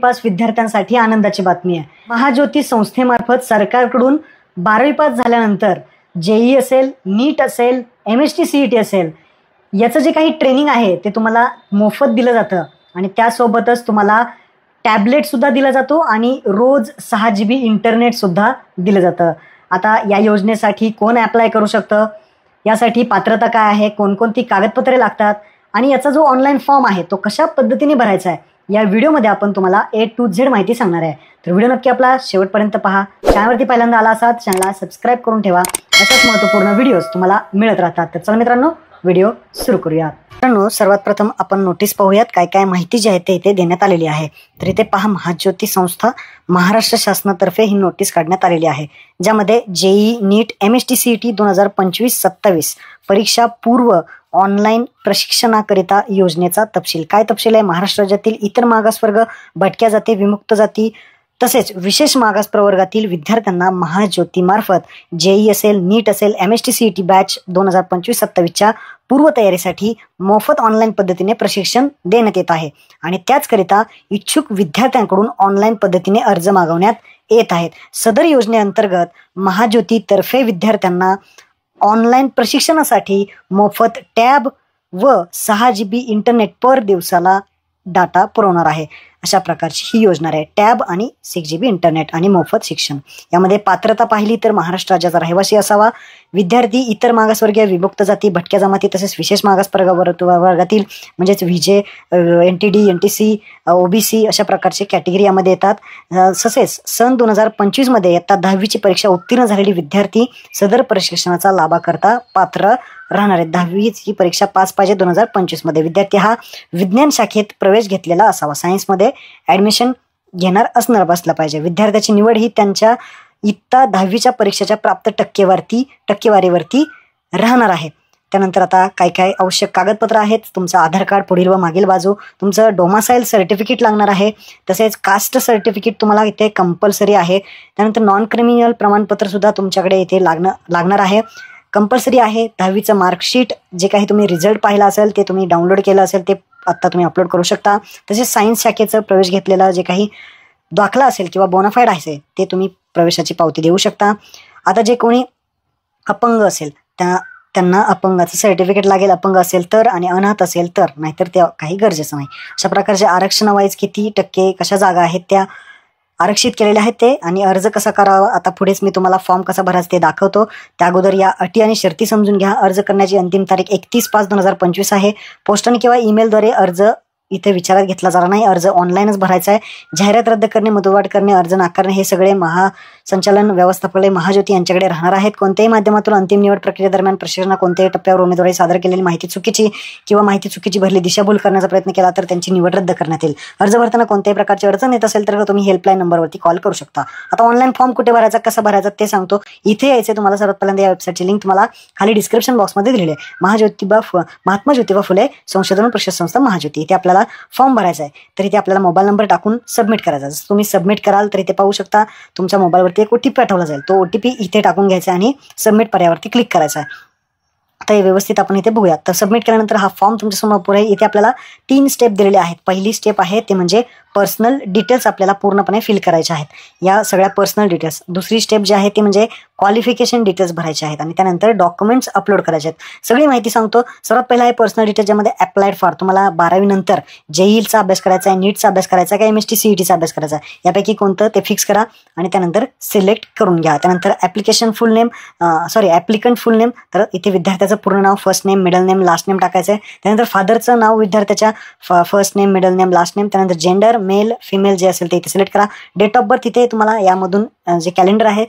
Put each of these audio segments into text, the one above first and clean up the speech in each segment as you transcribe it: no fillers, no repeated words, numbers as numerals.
Pass विद्यार्थ्यांसाठी आनंदाची बातमी आहे. महाज्योती संस्थेमार्फत सरकारकडून 12वी पास झाल्यानंतर जेई असेल, नीट असेल, MST CET असेल, याचं जे काही ट्रेनिंग आहे ते तुम्हाला मोफत दिलं जातं आणि त्यासोबतच तुम्हाला टॅबलेटसुद्धा दिला जातो आणि रोज 6 GB इंटरनेटसुद्धा दिलं जातं. आता या योजनेसाठी कोण ॲप्लाय करू शकतं, यासाठी पात्रता काय आहे, कोणकोणती कागदपत्रे लागतात आणि याचा जो ऑनलाईन फॉर्म आहे तो कशा पद्धतीने भरायचा आहे, या व्हिडिओमध्ये आपण तुम्हाला A to Z माहिती सांगणार आहे. तर व्हिडिओ नक्की आपला शेवटपर्यंत पहा. चॅनलवरती पहिल्यांदा आला असाल चॅनलला सबस्क्राईब करून ठेवा. अशाच महत्त्वपूर्ण व्हिडिओज तुम्हाला मिळत राहतात. तर चला मित्रांनो, व्हिडिओ सुरू करूया. मित्रांनो, सर्वात प्रथम आपण नोटीस पाहूयात काय काय माहिती जी आहे ते इथे देण्यात आलेली आहे. तर इथे पहा, महाज्योती संस्था महाराष्ट्र शासनातर्फे ही नोटीस काढण्यात आलेली आहे, ज्यामध्ये जेई, नीट, MST CET 2025-27 परीक्षा पूर्व ऑनलाईन प्रशिक्षणाकरिता योजनेचा तपशील. काय तपशील आहे? महाराष्ट्र राज्यातील इतर मागासवर्ग, भटक्या जाती, विमुक्त जाती तसेच विशेष मागास प्रवर्गातील विद्यार्थ्यांना महाज्योतीमार्फत जेई असेल, नीट असेल, MST CET बॅच 2025-27च्या पूर्वतयारीसाठी मोफत ऑनलाईन पद्धतीने प्रशिक्षण देण्यात येत आहे आणि त्याचकरिता इच्छुक विद्यार्थ्यांकडून ऑनलाईन पद्धतीने अर्ज मागवण्यात येत आहेत. सदर योजनेअंतर्गत महाज्योतीतर्फे विद्यार्थ्यांना ऑनलाईन प्रशिक्षणासाठी मोफत टॅब व 6 GB इंटरनेट पर दिवसाला डाटा पुरवणार आहे. अशा प्रकारची ही योजना आहे. टॅब आणि 6 GB इंटरनेट आणि मोफत शिक्षण. यामध्ये पात्रता पाहिली तर महाराष्ट्र राज्याचा रहिवासी असावा. विद्यार्थी इतर मागासवर्गीय, विमुक्त जाती, भटक्या जमाती तसेच विशेष मागास वर्गातील म्हणजेच VJ, NTD, NTC, OBC अशा प्रकारचे कॅटेगरी यामध्ये येतात. तसेच सन 2025मध्ये इयत्ता 10वीची परीक्षा उत्तीर्ण झालेली विद्यार्थी सदर प्रशिक्षणाचा लाभाकरता पात्र राहणार आहेत. 10वीची परीक्षा पास पाहिजे 2025मध्ये. विद्यार्थी हा विज्ञान शाखेत प्रवेश घेतलेला असावा. सायन्समध्ये ॲडमिशन घेणार बसला पाहिजे. विद्यार्थ्याची निवड ही त्यांच्या इयत्ता 10वीच्या परीक्षेच्या प्राप्त टक्केवारीवरती राहणार आहे. त्यानंतर आता काय काय आवश्यक कागदपत्र आहेत? तुमचं आधार कार्ड पुढील व मागील बाजू, तुमचं डोमासाईल सर्टिफिकेट लागणार आहे, तसेच कास्ट सर्टिफिकेट तुम्हाला इथे कंपल्सरी आहे. त्यानंतर नॉन क्रिमिनल प्रमाणपत्र सुद्धा तुमच्याकडे इथे लागणार आहे, कंपल्सरी आहे. 10वीचं मार्कशीट जे काही तुम्ही रिझल्ट पाहिला असेल ते तुम्ही डाउनलोड केलं असेल ते आत्ता तुम्ही अपलोड करू शकता. तसेच सायन्स शाखेचं प्रवेश घेतलेला जे काही दाखला असेल किंवा बोनाफाईड आहे ते तुम्ही प्रवेशाची पावती देऊ शकता. आता जे कोणी अपंग असेल त्यांना अपंगाचं सर्टिफिकेट लागेल, अपंग असेल तर, आणि अनाथ असेल तर, नाहीतर ते काही गरजेचं नाही. अशा प्रकारचे आरक्षणावाईज किती टक्के कशा जागा आहेत त्या आरक्षित केलेले आहेत ते, आणि अर्ज कसा करावा आता पुढेच मी तुम्हाला फॉर्म कसा भरायचा ते दाखवतो. त्या अगोदर या अटी आणि शर्ती समजून घ्या. अर्ज करण्याची अंतिम तारीख 31/5/2025 आहे. पोस्टाने किंवा ईमेलद्वारे अर्ज इथे विचारात घेतला जाणार नाही. अर्ज ऑनलाईनच भरायचा आहे. जाहिरात रद्द करणे, मुदतवाढ करणे, अर्ज नाकारणे हे सगळे महासंचालन व्यवस्थापनालय महाज्योती यांच्याकडे राहणार आहेत. कोणत्याही माध्यमातून अंतिम निवड प्रक्रियेदरम्यान प्रशिक्षणा कोणत्याही टप्प्यावर उमेदवारी सादर केलेली माहिती चुकीची किंवा माहिती चुकीची भरली, दिशाभूल करण्याचा प्रयत्न केला तर त्यांची निवड रद्द करण्यात येईल. अर्ज भरताना कोणत्याही प्रकारची अडचण येत असेल तर तुम्ही हेल्पलाईन नंबरवरती कॉल करू शकता. आता ऑनलाईन फॉर्म कुठे भरायचा, कसा भरायचा ते सांगतो. इथे यायचे तुम्हाला सर्वात पहिल्यांदा या वेबसाईटची लिंक तुम्हाला खाली डिस्क्रिप्शन बॉक्समध्ये दिलेली आहे. महात्मा ज्योतिबा फुले संशोधन परिषद संस्था महाज्योती. इथे आपल्याला फॉर्म भरायचा आहे. तर इथे आपल्याला मोबाईल नंबर टाकून सबमिट करायचा. जसं तुम्ही सबमिट कराल तर इथे पाहू शकता तुमच्या मोबाईलवरती एक OTP पाठवला जाईल. तो OTP इथे टाकून घ्यायचा आणि सबमिट पर्यावरती क्लिक करायचा आहे. आता हे व्यवस्थित आपण इथे बघूया. तर सबमिट केल्यानंतर हा फॉर्म तुमच्यासमोर पुढे इथे आपल्याला 3 स्टेप दिलेले आहेत. पहिली स्टेप आहे ते म्हणजे पर्सनल डिटेल्स आपल्याला पूर्णपणे फिल करायचे आहेत, या सगळ्या पर्सनल डिटेल्स. दुसरी स्टेप जी आहे ती म्हणजे क्वालिफिकेशन डिटेल्स भरायचे आहेत आणि त्यानंतर डॉक्युमेंट्स अपलोड करायचे आहेत. सगळी माहिती सांगतो. सर्वात पहिला आहे पर्सनल डिटेल्स, ज्यामध्ये अप्लाइड फॉर तुम्हाला 12वी नंतर जेईचा अभ्यास करायचा आहे, नीटचा अभ्यास करायचा आहे, का MST CETचा अभ्यास करायचा आहे, यापैकी कोणतं ते फिक्स करा आणि त्यानंतर सिलेक्ट करून घ्या. त्यानंतर ॲप्लिकंट फुल नेम, तर इथे विद्यार्थ्याचं पूर्ण नाव, first name, middle name, last name टाकायचं आहे. त्यानंतर फादरचं नाव विद्यार्थ्याच्या, first name, middle name, last name. त्यानंतर जेंडर, मेल, फिमेल जे असेल ते इथे सिलेक्ट करा. डेट ऑफ बर्थ इथे तुम्हाला यामधून जे कॅलेंडर आहे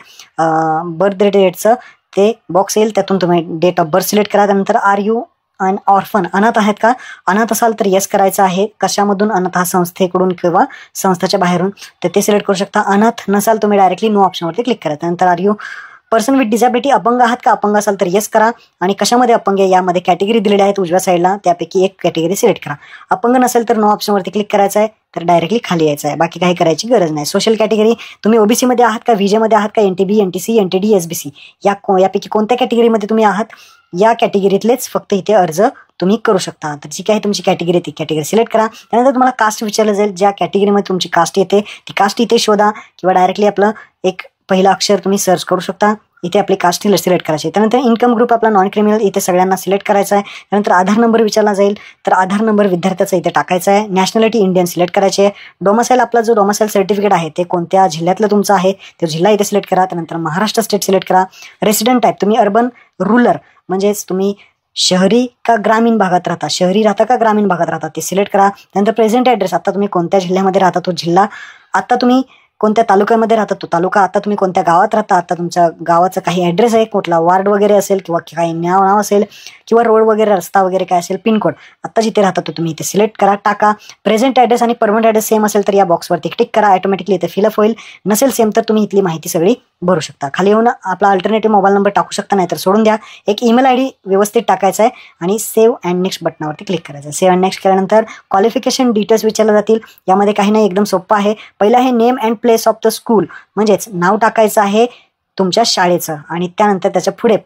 बर्थ डेटचं ते बॉक्स येईल, त्यातून तुम्ही डेट ऑफ बर्थ सिलेक्ट करा. त्यानंतर आर यू अन ऑर्फन, अनाथ आहेत का? अनाथ असाल तर येस करायचं आहे. कशामधून अनाथ? हा संस्थेकडून किंवा संस्थेच्या बाहेरून, तर ते सिलेक्ट करू शकता. अनाथ नसाल तुम्ही डायरेक्टली नो ऑप्शनवरती क्लिक करा. त्यानंतर are you person with disability, अपंग आहात का? अपंग असाल तर येस करा. आणि कशामध्ये अपंग आहे यामध्ये कॅटेगरी दिलेल्या आहेत उजव्या साईडला, त्यापैकी एक कॅटेगरी सिलेक्ट करा. अपंग नसेल तर नो ऑप्शनवरती क्लिक करायचं आहे, तर डायरेक्टली खाली यायचं आहे, बाकी काही करायची गरज नाही. सोशल कॅटेगरी तुम्ही OBC मध्ये आहात का, VJ मध्ये आहात का, NTB, NTC, NTD, SBC यापैकी कोणत्या कॅटेगरीमध्ये तुम्ही आहात, या कॅटेगरीतलेच फक्त इथे अर्ज तुम्ही करू शकता. तर जी काही तुमची कॅटेगरी ती कॅटेगरी सिलेक्ट करा. त्यानंतर तुम्हाला कास्ट विचारलं जाईल. ज्या कॅटेगरीमध्ये तुमची कास्ट येते ती कास्ट इथे शोधा किंवा डायरेक्टली आपलं एक पहिलं अक्षर तुम्ही सर्च करू शकता. इथे आपली कास्ट सिलेक्ट करायची. त्यानंतर इन्कम ग्रुप आपला नॉन क्रिमिनल इथे सगळ्यांना सिलेक्ट करायचा आहे. त्यानंतर आधार नंबर विचारला जाईल, तर आधार नंबर विद्यार्थ्याचा इथे टाकायचा आहे. नॅशनॅलिटी इंडियन सिलेक्ट करायची आहे. डोमासाईल आपला जो डोमासाईल सर्टिफिकेट आहे ते कोणत्या जिल्ह्यातलं तुमचं आहे तो जिल्हा इथे सिलेक्ट करा. त्यानंतर महाराष्ट्र स्टेट सिलेक्ट करा. रेसिडेंट टाईप तुम्ही अर्बन रूरल म्हणजेच तुम्ही शहरी का ग्रामीण भागात राहता, शहरी राहता का ग्रामीण भागात राहता ते सिलेक्ट करा. त्यानंतर प्रेझेंट ॲड्रेस आता तुम्ही कोणत्या जिल्ह्यामध्ये राहता तो जिल्हा, आता तुम्ही कोणत्या तालुक्यामध्ये राहता तो तालुका, आता तुम्ही कोणत्या गावात राहता, आता तुमच्या गावाचा काही ॲड्रेस आहे, कुठला वार्ड वगैरे असेल किंवा काही नाव असेल किंवा रोड वगैरे रस्ता वगैरे काय असेल, पिनकोड आता जिथे राहता तो तुम्ही इथे सिलेक्ट करा, टाका. प्रेझेंट ॲड्रेस आणि परमनंट ॲड्रेस सेम असेल तर या बॉक्सवरती क्लिक करा. ऑटोमॅटिकली इथे फिलअप होईल. नसेल सेम तर तुम्ही इथली माहिती सगळी भरू शकता. खाली येऊन आपला अल्टरनेटिव्ह मोबाईल नंबर टाकू शकता, नाही तर सोडून द्या. एक ईमेल आयडी व्यवस्थित टाकायचा आहे आणि सेव्ह अँड नेक्स्ट बटनावरती क्लिक करायचं आहे. सेव्ह अँड नेक्स्ट केल्यानंतर क्वालिफिकेशन डिटेल्स विचारले जातील. यामध्ये काही नाही, एकदम सोपं आहे. पहिलं आहे name and place of the school, म्हणजेच नाव टाकायचं आहे तुमच्या शाळेचं आणि त्यानंतर त्याच्या पुढे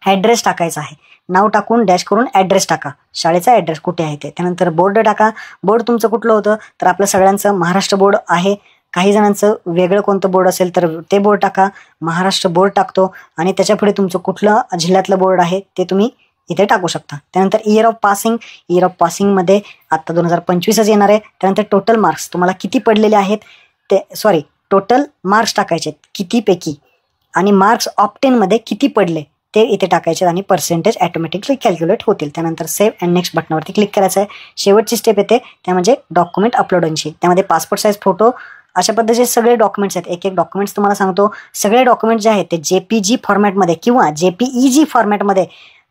ॲड्रेस टाकायचा आहे. नाव टाकून डॅश करून ॲड्रेस टाका, शाळेचा ॲड्रेस कुठे आहे ते. त्यानंतर बोर्ड टाका. बोर्ड तुमचं कुठलं होतं तर आपलं सगळ्यांचं महाराष्ट्र बोर्ड आहे. काही जणांचं वेगळं कोणतं बोर्ड असेल तर ते बोर्ड टाका. महाराष्ट्र बोर्ड टाकतो आणि त्याच्या पुढे तुमचं कुठलं जिल्ह्यातलं बोर्ड आहे ते तुम्ही इथे टाकू शकता. त्यानंतर इयर ऑफ पासिंगमध्ये आत्ता 2025च येणार आहे. त्यानंतर टोटल मार्क्स तुम्हाला किती पडलेले आहेत ते टोटल मार्क्स टाकायचे कितीपैकी आणि मार्क्स ऑफ 10मध्ये किती पडले ते इथे टाकायचे आणि पर्सेंटेज ऑटोमॅटिकली कॅल्क्युलेट होतील. त्यानंतर सेव्ह अँड नेक्स्ट बटनावरती क्लिक करायचं आहे. शेवटची स्टेप येते त्या म्हणजे डॉक्युमेंट अपलोडिंगची. त्यामध्ये पासपोर्ट साईज फोटो अशा पद्धतीचे सगळे डॉक्युमेंट्स आहेत. एक एक डॉक्युमेंट्स तुम्हाला सांगतो. सगळे डॉक्युमेंट्स जे आहेत ते JPG फॉर्मॅटमध्ये किंवा JPEG फॉर्मॅटमध्ये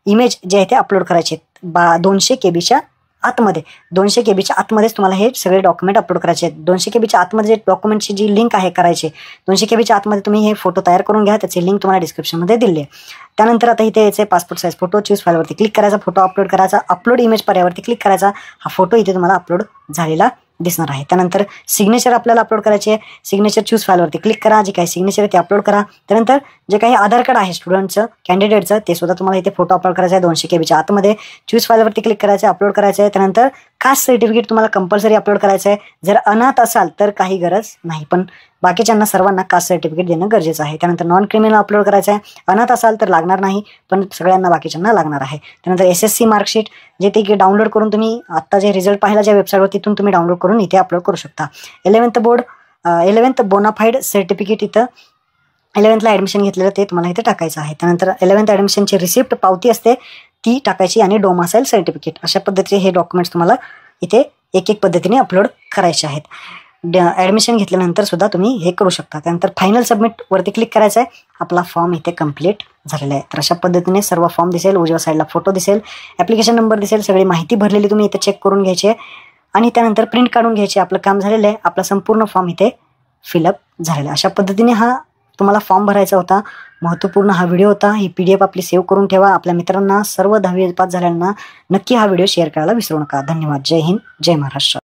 इमेज जे आहे ते अपलोड करायचे आहेत. 200 KBच्या आतमध्ये 200 KBच्या आतमध्येच तुम्हाला हे सगळे डॉक्युमेंट अपलोड करायचे आहेत. 200 KBच्या आतमध्ये जे डॉक्युमेंटची जी लिंक आहे करायची 200 KBच्या आतमध्ये तुम्ही हे फोटो तयार करून घ्या. त्याची लिंक तुम्हाला डिस्क्रिप्शनमध्ये दिली आहे. त्यानंतर आता इथे यायचे पासपोर्ट साईज फोटो, चूज फाईलवरती क्लिक करायचा, फोटो अपलोड करायचा, अपलोड इमेज पर्यावरती क्लिक करायचा. हा फोटो इथे तुम्हाला अपलोड झालेला दिसणार आहे. त्यानंतर सिग्नेचर आपल्याला अपलोड करायची आहे. सिग्नेचर चूज फाईलवरती क्लिक करा. जे काही सिग्नेचर आहे ते अपलोड करा. त्यानंतर जे काही आधार कार्ड आहे स्टुडंटचं कॅन्डिडेटचं ते सुद्धा तुम्हाला इथे फोटो अपलोड करायचा आहे 200 KBच्या आतमध्ये. चूज फाईलवरती क्लिक करायचं आहे, अपलोड करायचं आहे. त्यानंतर कास्ट सर्टिफिकेट तुम्हाला कंपल्सरी अपलोड करायचं आहे. जर अनाथ असाल तर काही गरज नाही, पण बाकीच्यांना सर्वांना कास्ट सर्टिफिकेट देणं गरजेचं आहे. त्यानंतर नॉन क्रिमिनल अपलोड करायचं आहे. अनाथ असाल तर लागणार नाही, पण सगळ्यांना बाकीच्यांना लागणार आहे. त्यानंतर SSC मार्कशीट जे ते डाउनलोड करून तुम्ही आत्ता जे रिझल्ट पाहिला ज्या वेबसाईटवर तिथून तुम्ही डाउनलोड करून इथे अपलोड करू शकता. 11th बोनाफाईड सर्टिफिकेट इथं 11thला ॲडमिशन घेतलेलं ते तुम्हाला इथे टाकायचं आहे. त्यानंतर 11th ॲडमिशनची रिसिप्ट पावती असते ती टाकायची आणि डोमासाईल सर्टिफिकेट अशा पद्धतीचे हे डॉक्युमेंट्स तुम्हाला इथे एक एक पद्धतीने अपलोड करायचे आहेत. ॲडमिशन घेतल्यानंतर सुद्धा तुम्ही हे करू शकता. त्यानंतर फायनल सबमिटवरती क्लिक करायचं आहे. आपला फॉर्म इथे कंप्लीट झालेला आहे. तर अशा पद्धतीने सर्व फॉर्म दिसेल, उजव्या साईडला फोटो दिसेल, ॲप्लिकेशन नंबर दिसेल, सगळी माहिती भरलेली तुम्ही इथे चेक करून घ्यायची आहे आणि त्यानंतर प्रिंट काढून घ्यायची. आपलं काम झालेलं आहे. आपला संपूर्ण फॉर्म इथे फिलअप झालेला. अशा पद्धतीने हा तुम्हाला फॉर्म भरायचा होता. महत्त्वपूर्ण हा व्हिडिओ होता. ही PDF आपली सेव्ह करून ठेवा. आपल्या मित्रांना सर्व 10वी पास झाल्यांना नक्की हा व्हिडिओ शेअर करायला विसरू नका. धन्यवाद. जय हिंद, जय महाराष्ट्र.